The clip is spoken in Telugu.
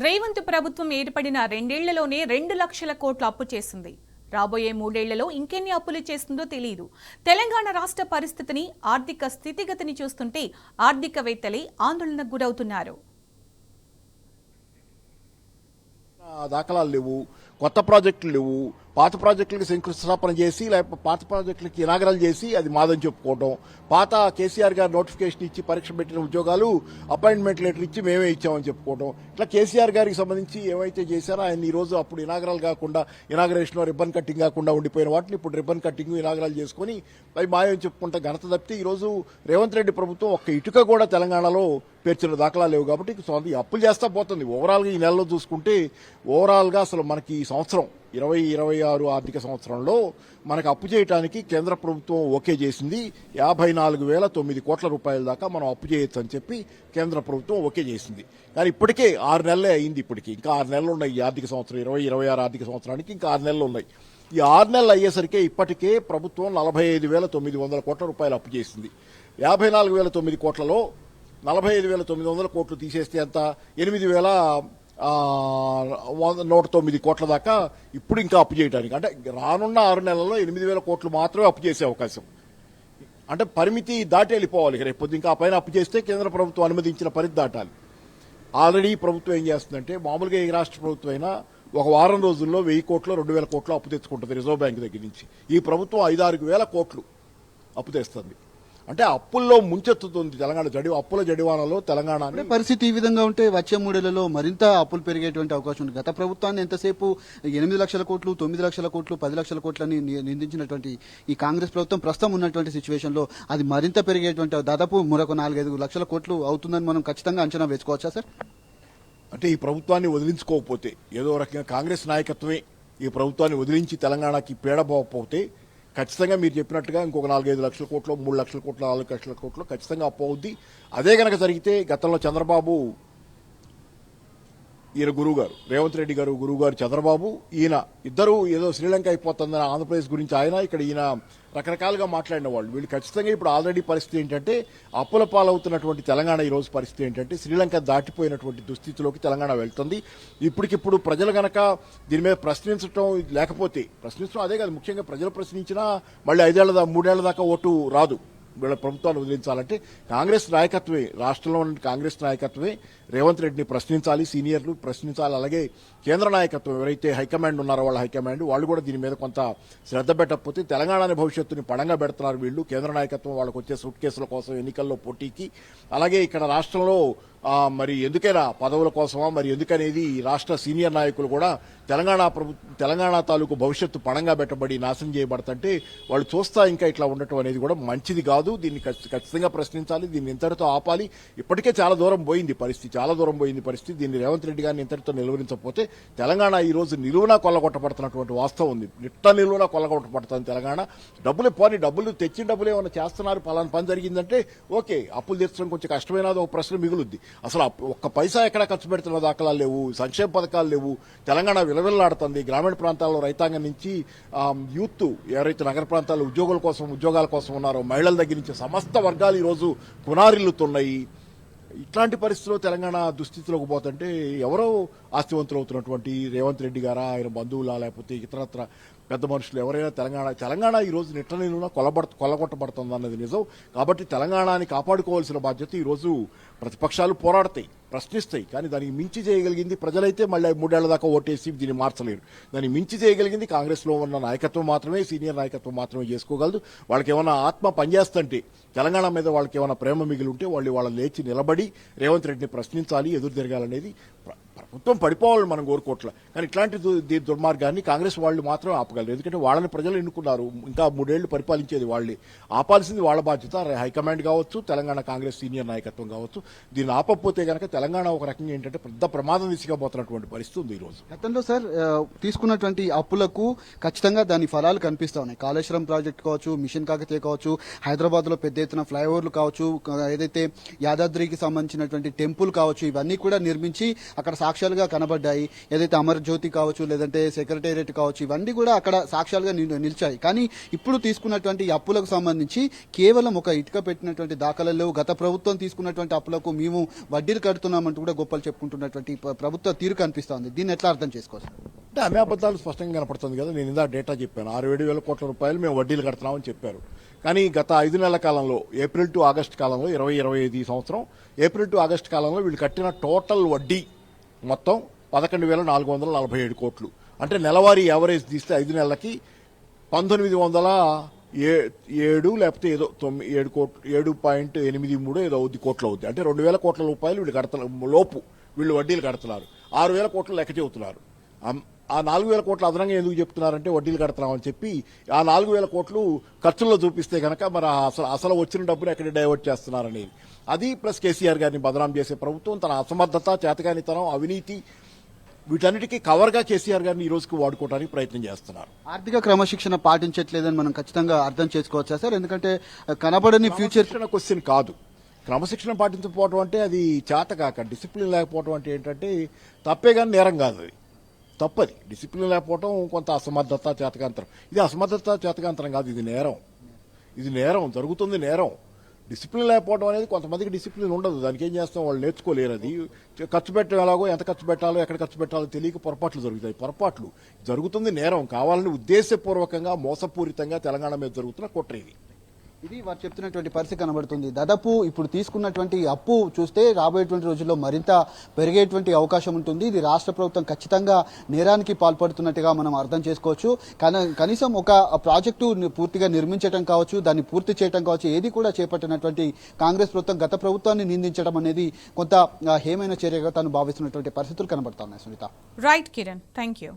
రేవంత్ ప్రభుత్వం ఏర్పడిన 2 ఏళ్లలోనే 2 లక్షల కోట్ల అప్పు చేసింది. రాబోయే 3 ఏళ్లలో ఇంకెన్ని అప్పులు చేస్తుందో తెలియదు. తెలంగాణ రాష్ట్ర పరిస్థితిని, ఆర్థిక స్థితిగతిని చూస్తుంటే ఆర్థికవేత్తలే ఆందోళనకు గురవుతున్నారు. దాఖలాలు లేవు, కొత్త ప్రాజెక్టులు లేవు, పాత ప్రాజెక్టులకి శంకుస్థాపన చేసి లేకపోతే పాత ప్రాజెక్టులకి ఇనాగరాలు చేసి అది మాదని చెప్పుకోవడం, పాత కేసీఆర్ గారు నోటిఫికేషన్ ఇచ్చి పరీక్ష పెట్టిన ఉద్యోగాలు అపాయింట్మెంట్ లెటర్ ఇచ్చి మేమే ఇచ్చామని చెప్పుకోవడం, ఇట్లా కేసీఆర్ గారికి సంబంధించి ఏమైతే చేశారో ఆయన ఈ రోజు అప్పుడు ఇనాగరాలు కాకుండా ఇనాగరేషన్ రిబ్బన్ కటింగ్ కాకుండా ఉండిపోయిన వాటిని ఇప్పుడు రిబ్బన్ కటింగ్ ఇనాగరాలు చేసుకుని అవి మాయం చెప్పుకుంటా ఘనత తప్పితే ఈ రోజు రేవంత్ రెడ్డి ప్రభుత్వం ఒక్క ఇటుక కూడా తెలంగాణలో పేర్చిన దాఖలా లేవు. కాబట్టి అప్పులు చేస్తా పోతుంది. ఓవరాల్గా ఈ నెలలో చూసుకుంటే ఓవరాల్గా అసలు మనకి ఈ సంవత్సరం 2026 ఆర్థిక సంవత్సరంలో మనకు అప్పు చేయడానికి కేంద్ర ప్రభుత్వం ఓకే చేసింది. 54,009 కోట్ల రూపాయల దాకా మనం అప్పు చేయొచ్చు అని చెప్పి కేంద్ర ప్రభుత్వం ఓకే చేసింది. కానీ ఇప్పటికే 6 నెలలే అయింది. ఇప్పటికి ఇంకా 6 నెలలు ఉన్నాయి. ఈ ఆర్థిక సంవత్సరం 2026 ఆర్థిక సంవత్సరానికి ఇంకా 6 నెలలు ఉన్నాయి. ఈ 6 నెలలు అయ్యేసరికి ఇప్పటికే ప్రభుత్వం 45,900 కోట్ల రూపాయలు అప్పు చేసింది. 54,009 కోట్లలో 45,900 కోట్లు తీసేస్తే ఎంత 8,109 కోట్ల దాకా ఇప్పుడు ఇంకా అప్పు చేయడానికి, అంటే రానున్న 6 నెలల్లో 8,000 కోట్లు మాత్రమే అప్పు చేసే అవకాశం. అంటే పరిమితి దాటి వెళ్ళిపోవాలి. రేపు ఇంకా ఆ పైన అప్పు చేస్తే కేంద్ర ప్రభుత్వం అనుమతించిన పరిధి దాటాలి. ఆల్రెడీ ప్రభుత్వం ఏం చేస్తుందంటే మామూలుగా ఏ రాష్ట్ర ప్రభుత్వం అయినా ఒక వారం రోజుల్లో 1,000 కోట్లు 2,000 కోట్లు అప్పు తెచ్చుకుంటుంది రిజర్వ్ బ్యాంక్ దగ్గర నుంచి. ఈ ప్రభుత్వం 5,000-6,000 కోట్లు అప్పు తెస్తుంది. అంటే అప్పుల్లో ముంచెత్తుతుంది తెలంగాణ. అప్పుల జడివానలో తెలంగాణ పరిస్థితి ఈ విధంగా ఉంటే వచ్చే 3 ఏళ్లలో మరింత అప్పులు పెరిగేటువంటి అవకాశం ఉంది. గత ప్రభుత్వాన్ని ఎంతసేపు 8 లక్షల కోట్లు, 9 లక్షల కోట్లు, 10 లక్షల కోట్లని నిందించినటువంటి ఈ కాంగ్రెస్ ప్రభుత్వం ప్రస్తుతం ఉన్నటువంటి సిచ్యువేషన్ లో అది మరింత పెరిగేటువంటి దాదాపు మరొక 4-5 లక్షల కోట్లు అవుతుందని మనం ఖచ్చితంగా అంచనా వేసుకోవచ్చా సార్? అంటే ఈ ప్రభుత్వాన్ని వదిలించుకోకపోతే, ఏదో రకంగా కాంగ్రెస్ నాయకత్వమే ఈ ప్రభుత్వాన్ని వదిలించి తెలంగాణకి పీడపోకపోతే ఖచ్చితంగా మీరు చెప్పినట్టుగా ఇంకొక 4-5 లక్షల కోట్లు, 3 లక్షల కోట్లు, 4 లక్షల కోట్లు ఖచ్చితంగా అప్పు అవుద్ది. అదే కనుక జరిగితే గతంలో చంద్రబాబు ఈయన గురువు గారు రేవంత్ రెడ్డి గారు, గురువు గారు చంద్రబాబు, ఈయన ఇద్దరు ఏదో శ్రీలంక అయిపోతుందని ఆంధ్రప్రదేశ్ గురించి ఆయన, ఇక్కడ ఈయన రకరకాలుగా మాట్లాడిన వాళ్ళు. వీళ్ళు ఖచ్చితంగా ఇప్పుడు ఆల్రెడీ పరిస్థితి ఏంటంటే అప్పుల పాలవుతున్నటువంటి తెలంగాణ ఈ రోజు పరిస్థితి ఏంటంటే శ్రీలంక దాటిపోయినటువంటి దుస్థితిలోకి తెలంగాణ వెళ్తుంది. ఇప్పటికిప్పుడు ప్రజలు గనక దీని మీద ప్రశ్నించడం లేకపోతే, ప్రశ్నించడం అదే కాదు, ముఖ్యంగా ప్రజలు ప్రశ్నించినా మళ్ళీ 3 ఏళ్ల దాకా ఓటు రాదు. వీళ్ళ ప్రభుత్వాన్ని వదిలించాలంటే కాంగ్రెస్ నాయకత్వమే, రాష్ట్రంలో ఉన్న కాంగ్రెస్ నాయకత్వమే రేవంత్ రెడ్డిని ప్రశ్నించాలి, సీనియర్లు ప్రశ్నించాలి. అలాగే కేంద్ర నాయకత్వం ఎవరైతే హైకమాండ్ ఉన్నారో వాళ్ళ హైకమాండ్ వాళ్ళు కూడా దీని మీద కొంత శ్రద్ధ పెట్టకపోతే తెలంగాణ భవిష్యత్తుని పడంగా పెడుతున్నారు వీళ్ళు. కేంద్ర నాయకత్వం వాళ్ళకు వచ్చే సూట్ కేసుల కోసం ఎన్నికల్లో పోటీకి, అలాగే ఇక్కడ రాష్ట్రంలో మరి ఎందుకైనా పదవుల కోసమా మరి ఎందుకనేది రాష్ట్ర సీనియర్ నాయకులు కూడా తెలంగాణ తాలూకు భవిష్యత్తు పణంగా పెట్టబడి నాశనం చేయబడుతుంటే వాళ్ళు చూస్తా ఇంకా ఇట్లా ఉండటం అనేది కూడా మంచిది కాదు. దీన్ని ఖచ్చితంగా ప్రశ్నించాలి, దీన్ని ఇంతటితో ఆపాలి. ఇప్పటికే చాలా దూరం పోయింది పరిస్థితి. దీన్ని రేవంత్ రెడ్డి గారిని ఇంతటితో నిలువరించకపోతే తెలంగాణ ఈ రోజు నిలువునా కొల్లగొట్టబడుతున్నటువంటి వాస్తవం ఉంది. నిలువునా కొల్లగొట్టబడుతుంది తెలంగాణ. డబ్బులు తెచ్చిన డబ్బులు ఏమైనా చేస్తున్నారు, పలానా పని జరిగిందంటే ఓకే, అప్పులు తీర్చడం కొంచెం కష్టమైనది ఒక ప్రశ్న మిగులుద్ది. అసలు ఒక్క పైసా ఎక్కడ ఖర్చు పెడుతున్న దాఖలాలు లేవు, సంక్షేమ పథకాలు లేవు. తెలంగాణ విలవిల్లాడుతుంది. గ్రామీణ ప్రాంతాల్లో రైతాంగం నుంచి యూత్ ఎవరైతే నగర ప్రాంతాల్లో ఉద్యోగాల కోసం ఉన్నారో మహిళల దగ్గర నుంచి సమస్త వర్గాలు ఈరోజు కునారిల్లుతున్నాయి. ఇట్లాంటి పరిస్థితుల్లో తెలంగాణ దుస్థితిలోకి పోతుంటే ఎవరో ఆస్తివంతులు అవుతున్నటువంటి రేవంత్ రెడ్డి గారా, ఆయన బంధువులా, లేకపోతే ఇతరత్ర పెద్ద మనుషులు ఎవరైనా తెలంగాణ ఈ రోజు నిట్టనీలున కొల్లగొట్టబడుతుంది అన్నది నిజం. కాబట్టి తెలంగాణని కాపాడుకోవాల్సిన బాధ్యత ఈ రోజు ప్రతిపక్షాలు పోరాడతాయి, ప్రశ్నిస్తాయి. కానీ దానికి మించి చేయగలిగింది ప్రజలైతే మళ్ళీ 3 ఏళ్ల దాకా ఓటేసి దీన్ని మార్చలేరు. దాన్ని మించి చేయగలిగింది కాంగ్రెస్ లో ఉన్న నాయకత్వం మాత్రమే, సీనియర్ నాయకత్వం మాత్రమే చేసుకోగలదు. వాళ్ళకి ఏమైనా ఆత్మ పనిచేస్తుంటే, తెలంగాణ మీద వాళ్ళకి ఏమైనా ప్రేమ మిగిలి ఉంటే వాళ్ళు లేచి నిలబడి రేవంత్ రెడ్డిని ప్రశ్నించాలి, ఎదురు తిరగాలనేది. ప్రభుత్వం పడిపోవాలని మనం కోరుకోవట్లే, కానీ ఇట్లాంటి దుర్మార్గాన్ని కాంగ్రెస్ వాళ్ళు మాత్రం ఆపగలరు. ఎందుకంటే వాళ్ళని ప్రజలు ఎన్నుకున్నారు, ఇంకా 3 ఏళ్లు పరిపాలించేది వాళ్ళే. ఆపాల్సింది వాళ్ళ బాధ్యత. హైకమాండ్ కావచ్చు, తెలంగాణ కాంగ్రెస్ సీనియర్ నాయకత్వం కావచ్చు. దీన్ని ఆపకపోతే కనుక తెలంగాణ ఒక రకంగా ఏంటంటే పెద్ద ప్రమాదం దిశగా పోతున్నటువంటి పరిస్థితి ఉంది ఈ రోజు. గతంలో సార్ తీసుకున్నటువంటి అప్పులకు ఖచ్చితంగా దాని ఫలాలు కనిపిస్తా ఉన్నాయి. కాళేశ్వరం ప్రాజెక్ట్ కావచ్చు, మిషన్ కాకతీయ కావచ్చు, హైదరాబాద్ లో పెద్ద ఎత్తున ఫ్లైఓవర్లు కావచ్చు, ఏదైతే యాదాద్రికి సంబంధించినటువంటి టెంపుల్ కావచ్చు, ఇవన్నీ కూడా నిర్మించి అక్కడ సాక్ష్యాలుగా కనబడ్డాయి. ఏదైతే అమర్జ్యోతి కావచ్చు, లేదంటే సెక్రటేరియట్ కావచ్చు, ఇవన్నీ కూడా అక్కడ సాక్ష్యాలుగా నిలిచాయి. కానీ ఇప్పుడు తీసుకున్నటువంటి ఈ అప్పులకు సంబంధించి కేవలం ఒక ఇటుక పెట్టినటువంటి దాఖలాలు లేవు. గత ప్రభుత్వం తీసుకున్నటువంటి అప్పులకు మేము వడ్డీలు కడుతున్నామంటూ కూడా గొప్పలు చెప్పుకుంటున్నటువంటి ప్రభుత్వ తీరు కనిపిస్తోంది. దీన్ని ఎట్లా అర్థం చేసుకోవచ్చు? అంటే అన్ని అబద్ధాలు స్పష్టంగా కనపడుతుంది కదా. నేను ఇందా డేటా చెప్పాను, 6,7,000 కోట్ల రూపాయలు మేము వడ్డీలు కడుతున్నామని చెప్పారు. కానీ గత 5 నెలల కాలంలో, ఏప్రిల్ టు ఆగస్టు కాలంలో, 2025 ఈ సంవత్సరం ఏప్రిల్ టు ఆగస్టు కాలంలో వీళ్ళు కట్టిన టోటల్ వడ్డీ మొత్తం 11,447 కోట్లు. అంటే నెలవారీ యావరేజ్ తీస్తే 5 నెలలకి 1907 లేకపోతే ఏదో 7.83 ఏదో అవుద్ది కోట్లు అవుద్ది. అంటే 2,000 కోట్ల రూపాయలు వీళ్ళు కడుతున్నారు లోపు, వీళ్ళు వడ్డీలు కడుతున్నారు. 6,000 కోట్లు లెక్క చెబుతున్నారు. ఆ 4,000 కోట్లు అదనంగా ఎందుకు చెప్తున్నారంటే వడ్డీలు కడుతున్నామని చెప్పి ఆ 4,000 కోట్లు ఖర్చుల్లో చూపిస్తే కనుక మరి అసలు వచ్చిన డబ్బుని ఎక్కడ డైవర్ట్ చేస్తున్నారనేది అది. ప్లస్ కేసీఆర్ గారిని బదనాం చేసే ప్రభుత్వం తన అసమర్థత, చేతకానితనం, అవినీతి వీటన్నిటికీ కవర్గా కేసీఆర్ గారిని ఈ రోజుకి వాడుకోవడానికి ప్రయత్నం చేస్తున్నారు. ఆర్థిక క్రమశిక్షణ పాటించట్లేదని మనం ఖచ్చితంగా అర్థం చేసుకోవచ్చా సార్? ఎందుకంటే కనబడని ఫ్యూచర్ క్వశ్చన్ కాదు. క్రమశిక్షణ పాటించకపోవడం అంటే అది చేతకాక, డిసిప్లిన్ లేకపోవడం అంటే ఏంటంటే తప్పే కానీ నేరం కాదు. అది తప్పది. డిసిప్లిన్ లేకపోవడం కొంత అసమర్థత, చేతకాంతరం. ఇది అసమర్థత, చేతకాంతరం కాదు, ఇది నేరం. ఇది నేరం, జరుగుతుంది నేరం. డిసిప్లిన్ లేకపోవడం అనేది కొంతమందికి డిసిప్లిన్ ఉండదు. దానికి ఏం చేస్తాం, వాళ్ళు నేర్చుకోలేరు. అది ఖర్చు పెట్టడం ఎలాగో, ఎంత ఖర్చు పెట్టాలో, ఎక్కడ ఖర్చు పెట్టాలో తెలియక పొరపాట్లు జరుగుతాయి. పొరపాట్లు జరుగుతుంది నేరం. కావాలని ఉద్దేశపూర్వకంగా మోసపూరితంగా తెలంగాణ మీద జరుగుతున్న కుట్ర ఇది వారు చెప్తున్నటువంటి పరిస్థితి కనబడుతుంది. దాదాపు ఇప్పుడు తీసుకున్నటువంటి అప్పు చూస్తే రాబోయేటువంటి రోజుల్లో మరింత పెరిగేటువంటి అవకాశం ఉంటుంది. ఇది రాష్ట్ర ప్రభుత్వం ఖచ్చితంగా నేరానికి పాల్పడుతున్నట్టుగా మనం అర్థం చేసుకోవచ్చు. కనీసం ఒక ప్రాజెక్టు పూర్తిగా నిర్మించడం కావచ్చు, దాన్ని పూర్తి చేయడం కావచ్చు, ఏది కూడా చేపట్టినటువంటి కాంగ్రెస్ ప్రభుత్వం గత ప్రభుత్వాన్ని నిందించడం అనేది కొంత హేమైన చర్యగా తాను భావిస్తున్నటువంటి పరిస్థితులు కనబడుతున్నాయి. Sunita. Right Kiran, thank you.